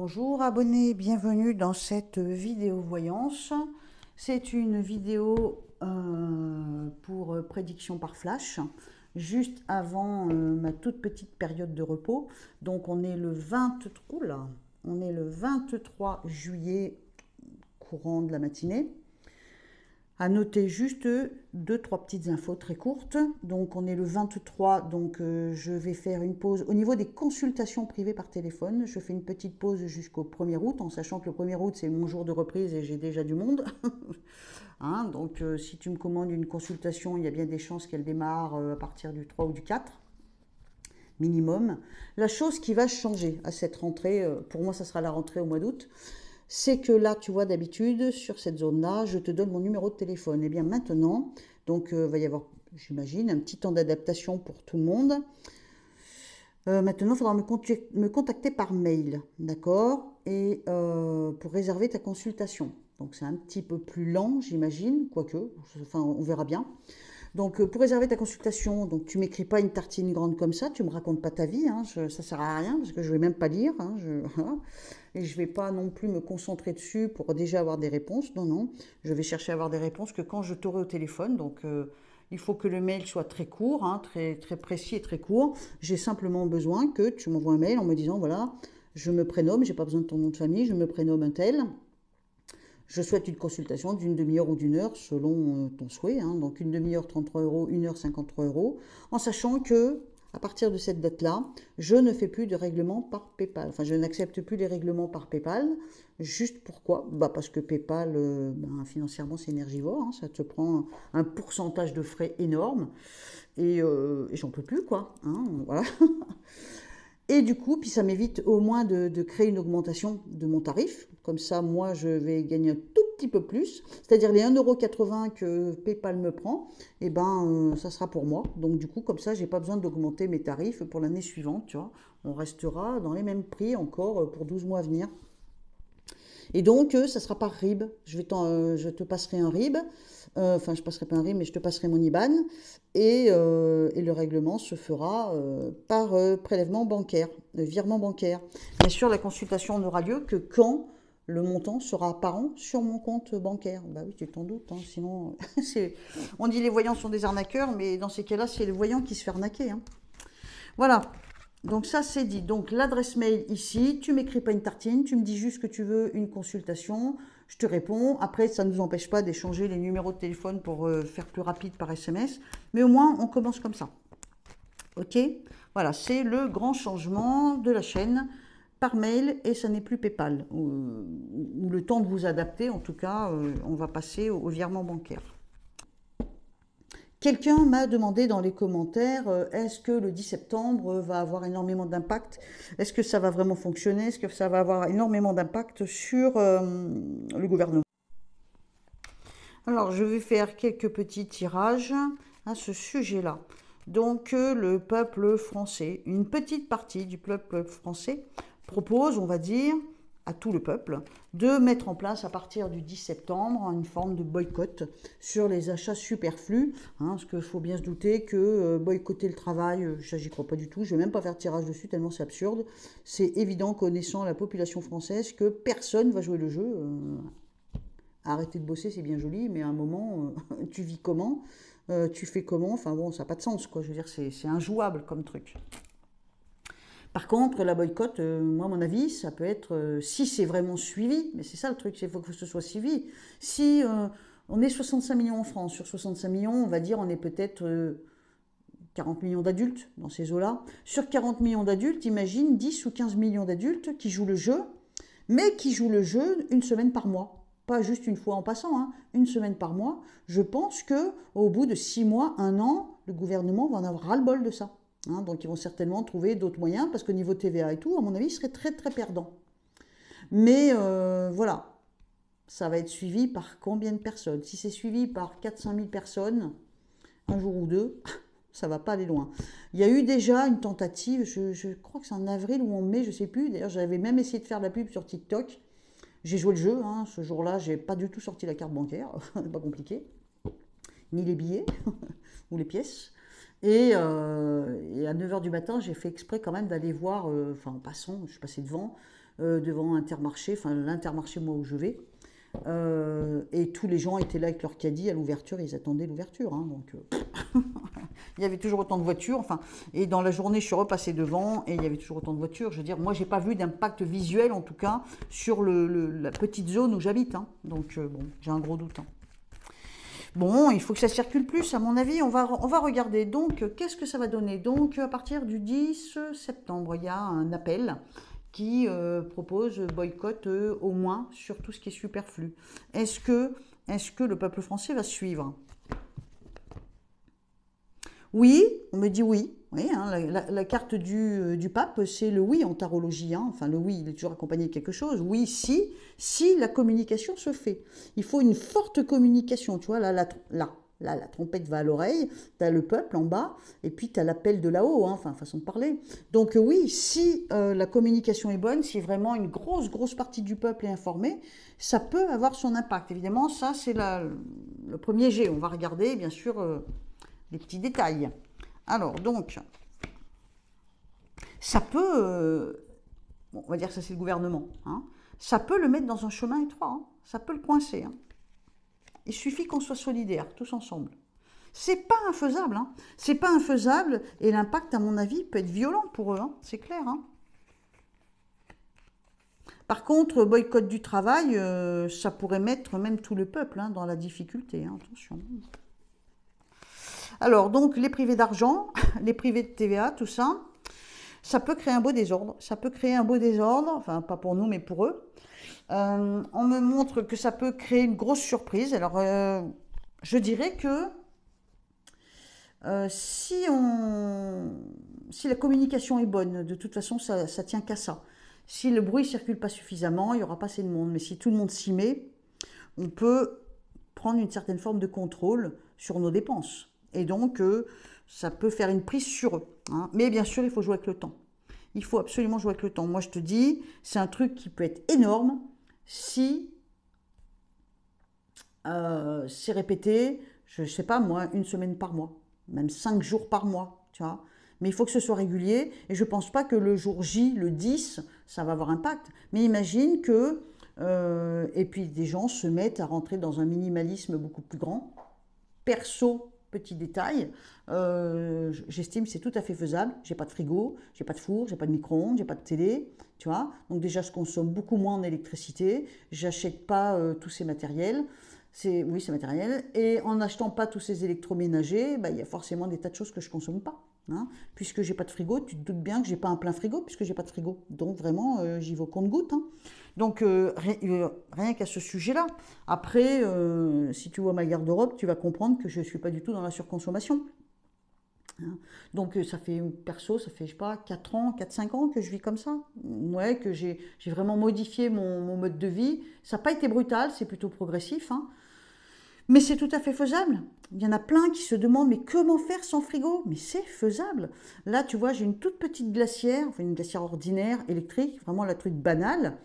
Bonjour abonnés, bienvenue dans cette vidéo voyance. C'est une vidéo pour prédiction par flash, juste avant ma toute petite période de repos. Donc on est le 23 juillet courant de la matinée. À noter juste deux, trois petites infos très courtes. Donc on est le 23, donc je vais faire une pause. Au niveau des consultations privées par téléphone, je fais une petite pause jusqu'au 1er août, en sachant que le 1er août c'est mon jour de reprise et j'ai déjà du monde. Hein, donc si tu me commandes une consultation, il y a bien des chances qu'elle démarre à partir du 3 ou du 4 minimum. La chose qui va changer à cette rentrée, pour moi ça sera la rentrée au mois d'août, c'est que là, tu vois, d'habitude, sur cette zone-là, je te donne mon numéro de téléphone. Et bien maintenant, donc il va y avoir, j'imagine, un petit temps d'adaptation pour tout le monde. Maintenant, il faudra me contacter par mail, d'accord? Et pour réserver ta consultation. Donc c'est un petit peu plus lent, j'imagine, quoique, enfin on verra bien. Donc, pour réserver ta consultation, donc tu m'écris pas une tartine grande comme ça, tu me racontes pas ta vie, hein, ça sert à rien parce que je vais même pas lire, hein, voilà. Et je vais pas non plus me concentrer dessus pour déjà avoir des réponses. Non, non, je vais chercher à avoir des réponses que quand je t'aurai au téléphone. Donc, il faut que le mail soit très court, hein, très, très précis et très court. J'ai simplement besoin que tu m'envoies un mail en me disant voilà, je me prénomme, j'ai pas besoin de ton nom de famille, je me prénomme un tel. Je souhaite une consultation d'une demi-heure ou d'une heure selon ton souhait. Hein. Donc une demi-heure 33 euros, une heure 53 euros. En sachant que à partir de cette date-là, je ne fais plus de règlement par PayPal. Enfin, je n'accepte plus les règlements par PayPal. Juste pourquoi? Parce que PayPal, financièrement, c'est énergivore. Hein. Ça te prend un pourcentage de frais énorme. Et j'en peux plus, quoi. Hein, voilà. Et du coup, puis ça m'évite au moins de créer une augmentation de mon tarif. Comme ça, moi, je vais gagner un tout petit peu plus. C'est-à-dire les 1,80 € que PayPal me prend, eh ben, ça sera pour moi. Donc du coup, comme ça, j'ai pas besoin d'augmenter mes tarifs pour l'année suivante, tu vois. On restera dans les mêmes prix encore pour 12 mois à venir. Et donc, ça sera par RIB. Je te passerai un RIB. Enfin, je passerai pas un RIB, mais je te passerai mon IBAN. Et le règlement se fera par prélèvement bancaire, virement bancaire. Bien sûr, la consultation n'aura lieu que quand le montant sera apparent sur mon compte bancaire. Bah oui, tu t'en doutes, hein, sinon, on dit les voyants sont des arnaqueurs, mais dans ces cas-là, c'est le voyant qui se fait arnaquer. Hein. Voilà, donc ça c'est dit. Donc l'adresse mail ici, tu m'écris pas une tartine, tu me dis juste que tu veux une consultation, je te réponds. Après, ça ne nous empêche pas d'échanger les numéros de téléphone pour faire plus rapide par SMS. Mais au moins, on commence comme ça. Ok? Voilà, c'est le grand changement de la chaîne par mail et ça n'est plus PayPal. Ou le temps de vous adapter, en tout cas, on va passer au virement bancaire. Quelqu'un m'a demandé dans les commentaires, est-ce que le 10 septembre va avoir énormément d'impact? Est-ce que ça va vraiment fonctionner? Est-ce que ça va avoir énormément d'impact sur le gouvernement? Alors, je vais faire quelques petits tirages à ce sujet-là. Donc, le peuple français, une petite partie du peuple français propose, on va dire, à tout le peuple, de mettre en place à partir du 10 septembre une forme de boycott sur les achats superflus. Hein, parce qu'il faut bien se douter que boycotter le travail, ça j'y crois pas du tout, je vais même pas faire tirage dessus tellement c'est absurde. C'est évident, connaissant la population française, que personne va jouer le jeu. Arrêter de bosser c'est bien joli, mais à un moment, tu vis comment? Tu fais comment? Enfin bon, ça n'a pas de sens, quoi. Je veux dire, c'est injouable comme truc. Par contre, la boycott, moi, à mon avis, ça peut être, si c'est vraiment suivi, mais c'est ça le truc, il faut que ce soit suivi. Si on est 65 millions en France, sur 65 millions, on va dire, on est peut-être 40 millions d'adultes dans ces eaux-là. Sur 40 millions d'adultes, imagine 10 ou 15 millions d'adultes qui jouent le jeu, mais qui jouent le jeu une semaine par mois. Pas juste une fois en passant, hein, une semaine par mois. Je pense qu'au bout de 6 mois, 1 an, le gouvernement va en avoir ras-le-bol de ça. Hein, donc ils vont certainement trouver d'autres moyens, parce qu'au niveau TVA et tout, à mon avis, ils seraient très très perdants. Mais voilà, ça va être suivi par combien de personnes? Si c'est suivi par 4-5 000 personnes, un jour ou deux, ça va pas aller loin. Il y a eu déjà une tentative, je crois que c'est en avril ou en mai, je sais plus. D'ailleurs, j'avais même essayé de faire de la pub sur TikTok. J'ai joué le jeu, hein, ce jour-là, j'ai pas du tout sorti la carte bancaire, pas compliqué, ni les billets ou les pièces. Et à 9 h du matin, j'ai fait exprès quand même d'aller voir, enfin en passant, je suis passée devant, devant Intermarché, enfin l'Intermarché moi où je vais. Et tous les gens étaient là avec leur caddie à l'ouverture, ils attendaient l'ouverture. Hein, donc il y avait toujours autant de voitures. Enfin, et dans la journée, je suis repassée devant et il y avait toujours autant de voitures. Je veux dire, moi, j'ai pas vu d'impact visuel, en tout cas, sur la petite zone où j'habite. Hein. Donc, bon, j'ai un gros doute. Hein. Bon, il faut que ça circule plus, à mon avis. On va regarder. Donc, qu'est-ce que ça va donner? Donc, à partir du 10 septembre, il y a un appel qui propose boycott au moins sur tout ce qui est superflu. Est-ce que le peuple français va suivre? Oui, on me dit oui. Oui, hein, la carte du pape, c'est le oui en tarologie. Hein. Enfin, le oui, il est toujours accompagné de quelque chose. Oui, si la communication se fait. Il faut une forte communication. Tu vois, là, la trompette va à l'oreille, tu as le peuple en bas, et puis tu as l'appel de là-haut, hein, enfin, façon de parler. Donc oui, si la communication est bonne, si vraiment une grosse partie du peuple est informée, ça peut avoir son impact. Évidemment, ça, c'est le premier jet. On va regarder, bien sûr, les petits détails. Alors, donc, ça peut, bon, on va dire que ça c'est le gouvernement, hein, ça peut le mettre dans un chemin étroit, hein, ça peut le coincer. Hein. Il suffit qu'on soit solidaires, tous ensemble. C'est pas infaisable, hein. C'est pas infaisable, et l'impact, à mon avis, peut être violent pour eux, hein, c'est clair. Hein. Par contre, boycott du travail, ça pourrait mettre même tout le peuple hein, dans la difficulté, hein, attention. Alors, donc, les privés d'argent, les privés de TVA, tout ça, ça peut créer un beau désordre. Ça peut créer un beau désordre, enfin, pas pour nous, mais pour eux. On me montre que ça peut créer une grosse surprise. Alors, je dirais que si la communication est bonne, de toute façon, ça tient qu'à ça. Si le bruit ne circule pas suffisamment, il n'y aura pas assez de monde. Mais si tout le monde s'y met, on peut prendre une certaine forme de contrôle sur nos dépenses. Et donc, ça peut faire une prise sur eux. Hein. Mais bien sûr, il faut jouer avec le temps. Il faut absolument jouer avec le temps. Moi, je te dis, c'est un truc qui peut être énorme si c'est répété, je ne sais pas moi, une semaine par mois, même 5 jours par mois, tu vois. Mais il faut que ce soit régulier. Et je ne pense pas que le jour J, le 10, ça va avoir impact. Mais imagine que... et puis des gens se mettent à rentrer dans un minimalisme beaucoup plus grand. Perso, petit détail, j'estime que c'est tout à fait faisable. J'ai pas de frigo, j'ai pas de four, j'ai pas de micro-ondes, j'ai pas de télé, tu vois. Donc déjà, je consomme beaucoup moins en électricité. J'achète pas tous ces matériels. Oui, c'est matériel. Et en n'achetant pas tous ces électroménagers, bah, il y a forcément des tas de choses que je consomme pas. Hein. Puisque j'ai pas de frigo, tu te doutes bien que j'ai pas un plein frigo puisque j'ai pas de frigo. Donc vraiment, j'y vais au compte-gouttes. Hein. Donc rien qu'à ce sujet-là. Après, si tu vois ma garde-robe, tu vas comprendre que je ne suis pas du tout dans la surconsommation. Hein. Donc ça fait, perso, ça fait, je sais pas, 4 ans, 4-5 ans que je vis comme ça. Ouais, que j'ai vraiment modifié mon mode de vie. Ça n'a pas été brutal, c'est plutôt progressif. Hein. Mais c'est tout à fait faisable. Il y en a plein qui se demandent, mais comment faire sans frigo? Mais c'est faisable. Là, tu vois, j'ai une toute petite glacière, enfin une glacière ordinaire, électrique, vraiment la truc banale.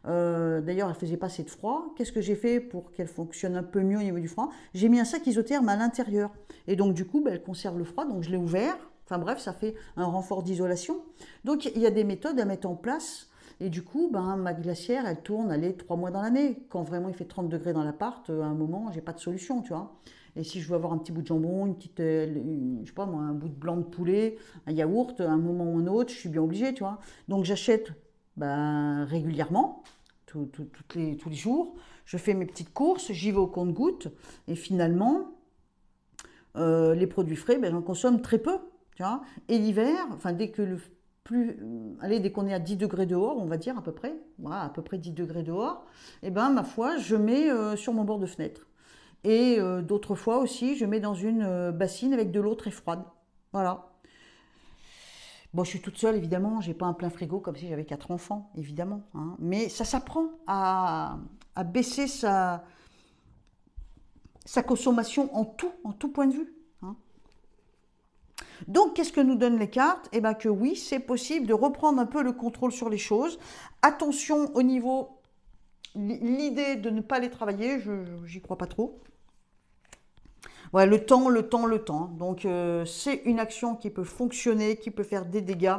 D'ailleurs, elle faisait pas assez de froid. Qu'est-ce que j'ai fait pour qu'elle fonctionne un peu mieux au niveau du froid? J'ai mis un sac isotherme à l'intérieur. Et donc, du coup, ben, elle conserve le froid. Donc, je l'ai ouvert. Enfin bref, ça fait un renfort d'isolation. Donc, il y a des méthodes à mettre en place. Et du coup, ben, ma glacière, elle tourne, allez, 3 mois dans l'année. Quand vraiment il fait 30 degrés dans l'appart, à un moment, j'ai pas de solution, tu vois. Et si je veux avoir un petit bout de jambon, une petite, je sais pas moi, un bout de blanc de poulet, un yaourt, à un moment ou un autre, je suis bien obligée, tu vois. Donc j'achète ben, régulièrement, tous les jours. Je fais mes petites courses, j'y vais au compte-gouttes. Et finalement, les produits frais, ben, j'en consomme très peu, tu vois. Et l'hiver, enfin dès que dès qu'on est à 10 degrés dehors, on va dire à peu près, voilà, à peu près 10 degrés dehors, et ben ma foi, je mets sur mon bord de fenêtre. Et d'autres fois aussi, je mets dans une bassine avec de l'eau très froide. Voilà. Bon, je suis toute seule, évidemment, j'ai pas un plein frigo comme si j'avais 4 enfants, évidemment. Hein. Mais ça s'apprend à baisser sa consommation en tout point de vue. Hein. Donc, qu'est-ce que nous donnent les cartes? Eh bien que oui, c'est possible de reprendre un peu le contrôle sur les choses. Attention au niveau, l'idée de ne pas les travailler, j'y crois pas trop. Ouais, le temps. Donc, c'est une action qui peut fonctionner, qui peut faire des dégâts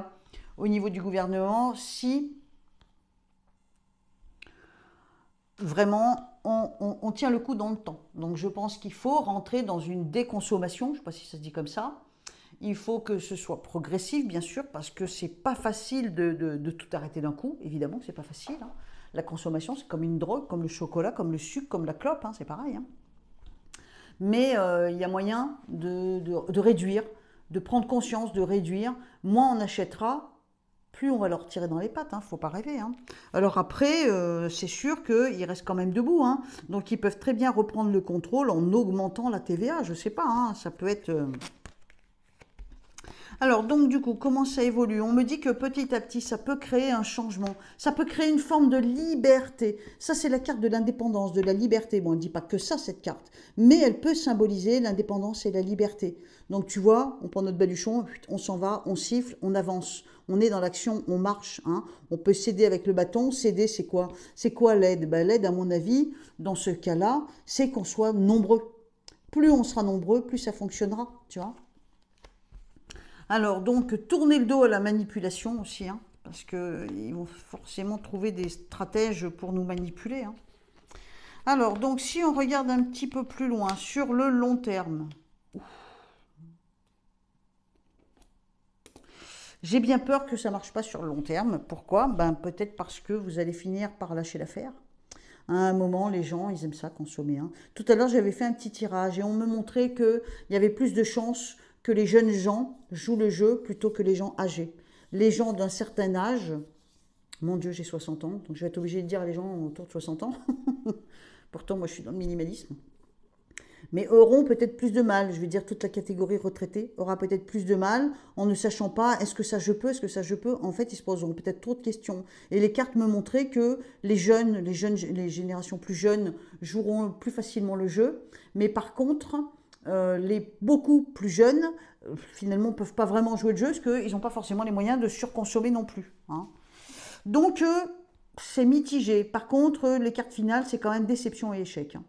au niveau du gouvernement si vraiment, on tient le coup dans le temps. Donc je pense qu'il faut rentrer dans une déconsommation, je ne sais pas si ça se dit comme ça. Il faut que ce soit progressif, bien sûr, parce que c'est pas facile de tout arrêter d'un coup. Évidemment que c'est pas facile, hein. La consommation, c'est comme une drogue, comme le chocolat, comme le sucre, comme la clope, hein, c'est pareil, hein. Mais il y a moyen de réduire, de prendre conscience, de réduire. Moins on achètera, plus on va leur tirer dans les pattes, hein, faut pas rêver, hein. Alors après, c'est sûr qu'ils restent quand même debout, hein. Donc ils peuvent très bien reprendre le contrôle en augmentant la TVA, je sais pas, hein, ça peut être... Alors, donc, du coup, comment ça évolue? On me dit que petit à petit, ça peut créer un changement. Ça peut créer une forme de liberté. Ça, c'est la carte de l'indépendance, de la liberté. Bon, on ne dit pas que ça, cette carte. Mais elle peut symboliser l'indépendance et la liberté. Donc, tu vois, on prend notre baluchon, on s'en va, on siffle, on avance. On est dans l'action, on marche, hein. On peut s'aider avec le bâton. S'aider, c'est quoi? C'est quoi l'aide? Ben, l'aide, à mon avis, dans ce cas-là, c'est qu'on soit nombreux. Plus on sera nombreux, plus ça fonctionnera, tu vois. Alors, donc, tourner le dos à la manipulation aussi, hein, parce qu'ils vont forcément trouver des stratèges pour nous manipuler, hein. Alors, donc, si on regarde un petit peu plus loin, sur le long terme, j'ai bien peur que ça ne marche pas sur le long terme. Pourquoi? Ben, peut-être parce que vous allez finir par lâcher l'affaire. À un moment, les gens, ils aiment ça, consommer, hein. Tout à l'heure, j'avais fait un petit tirage et on me montrait qu'il y avait plus de chances que les jeunes gens jouent le jeu plutôt que les gens âgés. Les gens d'un certain âge, mon Dieu, j'ai 60 ans, donc je vais être obligée de dire à les gens autour de 60 ans, pourtant moi je suis dans le minimalisme, mais auront peut-être plus de mal, je veux dire toute la catégorie retraitée aura peut-être plus de mal en ne sachant pas est-ce que ça je peux, est-ce que ça je peux, en fait ils se poseront peut-être trop de questions. Et les cartes me montraient que les générations plus jeunes joueront plus facilement le jeu, mais par contre les beaucoup plus jeunes finalement ne peuvent pas vraiment jouer le jeu parce qu'ils n'ont pas forcément les moyens de surconsommer non plus, hein. Donc c'est mitigé. Par contre, les cartes finales, c'est quand même déception et échec, hein.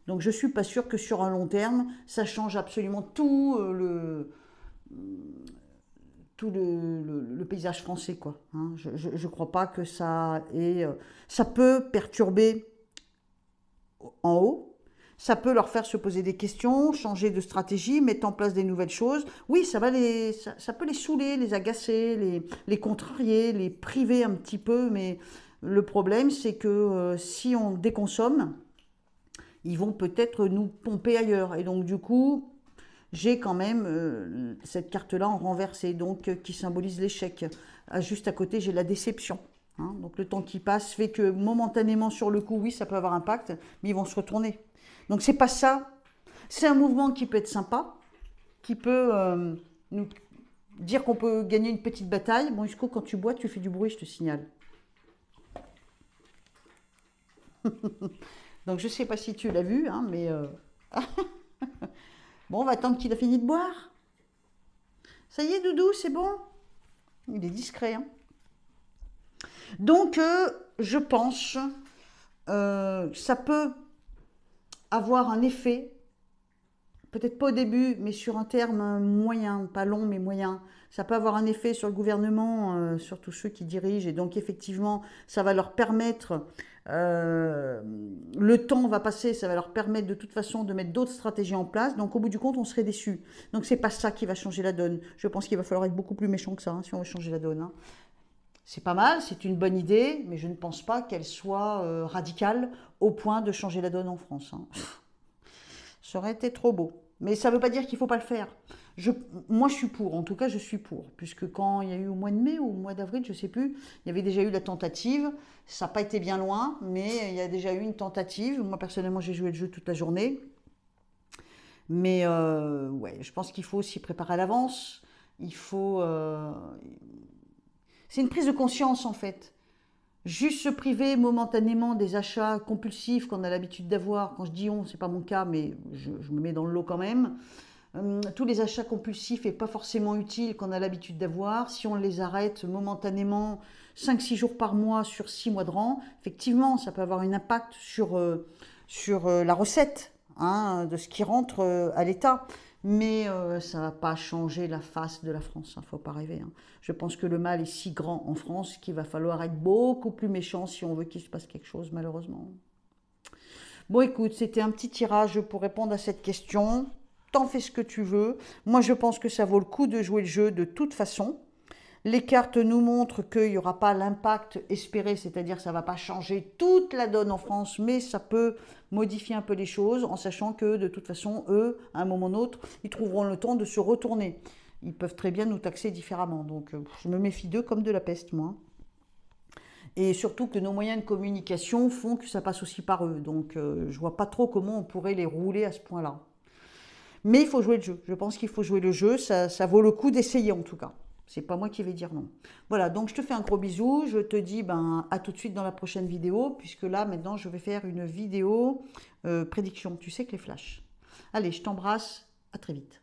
Donc je ne suis pas sûre que sur un long terme, ça change absolument tout le paysage français, quoi, hein. Je ne crois pas que ça ait... ça peut perturber en haut, ça peut leur faire se poser des questions, changer de stratégie, mettre en place des nouvelles choses. Oui, ça peut les saouler, les agacer, les contrarier, les priver un petit peu, mais le problème, c'est que si on déconsomme, ils vont peut-être nous pomper ailleurs. Et donc, du coup, j'ai quand même cette carte-là en renversé, donc qui symbolise l'échec. Juste à côté, j'ai la déception, hein. Donc, le temps qui passe fait que momentanément, sur le coup, oui, ça peut avoir impact, mais ils vont se retourner. Donc, c'est pas ça. C'est un mouvement qui peut être sympa, qui peut nous dire qu'on peut gagner une petite bataille. Bon, jusqu'au quand tu bois, tu fais du bruit, je te signale. Donc, je sais pas si tu l'as vu, hein, mais bon, on va attendre qu'il a fini de boire. Ça y est, Doudou, c'est bon? Il est discret, hein. Donc, je pense ça peut avoir un effet, peut-être pas au début, mais sur un terme moyen, pas long, mais moyen. Ça peut avoir un effet sur le gouvernement, sur tous ceux qui dirigent, et donc effectivement, ça va leur permettre, euh, le temps va passer, ça va leur permettre de toute façon de mettre d'autres stratégies en place, donc au bout du compte, on serait déçus. Donc c'est pas ça qui va changer la donne. Je pense qu'il va falloir être beaucoup plus méchant que ça, hein, si on veut changer la donne, hein. C'est pas mal, c'est une bonne idée, mais je ne pense pas qu'elle soit radicale au point de changer la donne en France, hein. Ça aurait été trop beau. Mais ça ne veut pas dire qu'il ne faut pas le faire. Je, moi, je suis pour. En tout cas, je suis pour. Puisque quand il y a eu au mois de mai ou au mois d'avril, je ne sais plus, il y avait déjà eu la tentative. Ça n'a pas été bien loin, mais il y a déjà eu une tentative. Moi, personnellement, j'ai joué le jeu toute la journée. Mais ouais, je pense qu'il faut s'y préparer à l'avance. Il faut... c'est une prise de conscience, en fait. Juste se priver momentanément des achats compulsifs qu'on a l'habitude d'avoir. Quand je dis on, c'est pas mon cas, mais je me mets dans le lot quand même. Tous les achats compulsifs et pas forcément utiles qu'on a l'habitude d'avoir, si on les arrête momentanément 5-6 jours par mois sur 6 mois de rang, effectivement, ça peut avoir un impact sur la recette, hein, de ce qui rentre à l'État. Mais ça ne va pas changer la face de la France, il ne faut pas rêver, hein. Je pense que le mal est si grand en France qu'il va falloir être beaucoup plus méchant si on veut qu'il se passe quelque chose, malheureusement. Bon, écoute, c'était un petit tirage pour répondre à cette question. T'en fais ce que tu veux. Moi, je pense que ça vaut le coup de jouer le jeu de toute façon. Les cartes nous montrent qu'il n'y aura pas l'impact espéré, c'est-à-dire que ça ne va pas changer toute la donne en France, mais ça peut modifier un peu les choses en sachant que de toute façon, eux, à un moment ou autre, ils trouveront le temps de se retourner. Ils peuvent très bien nous taxer différemment. Donc, je me méfie d'eux comme de la peste, moi. Et surtout que nos moyens de communication font que ça passe aussi par eux. Donc, je vois pas trop comment on pourrait les rouler à ce point-là. Mais il faut jouer le jeu. Je pense qu'il faut jouer le jeu. Ça vaut le coup d'essayer en tout cas. C'est pas moi qui vais dire non. Voilà, donc je te fais un gros bisou. Je te dis à tout de suite dans la prochaine vidéo, puisque là maintenant je vais faire une vidéo prédiction. Tu sais que les flashs. Allez, je t'embrasse. À très vite.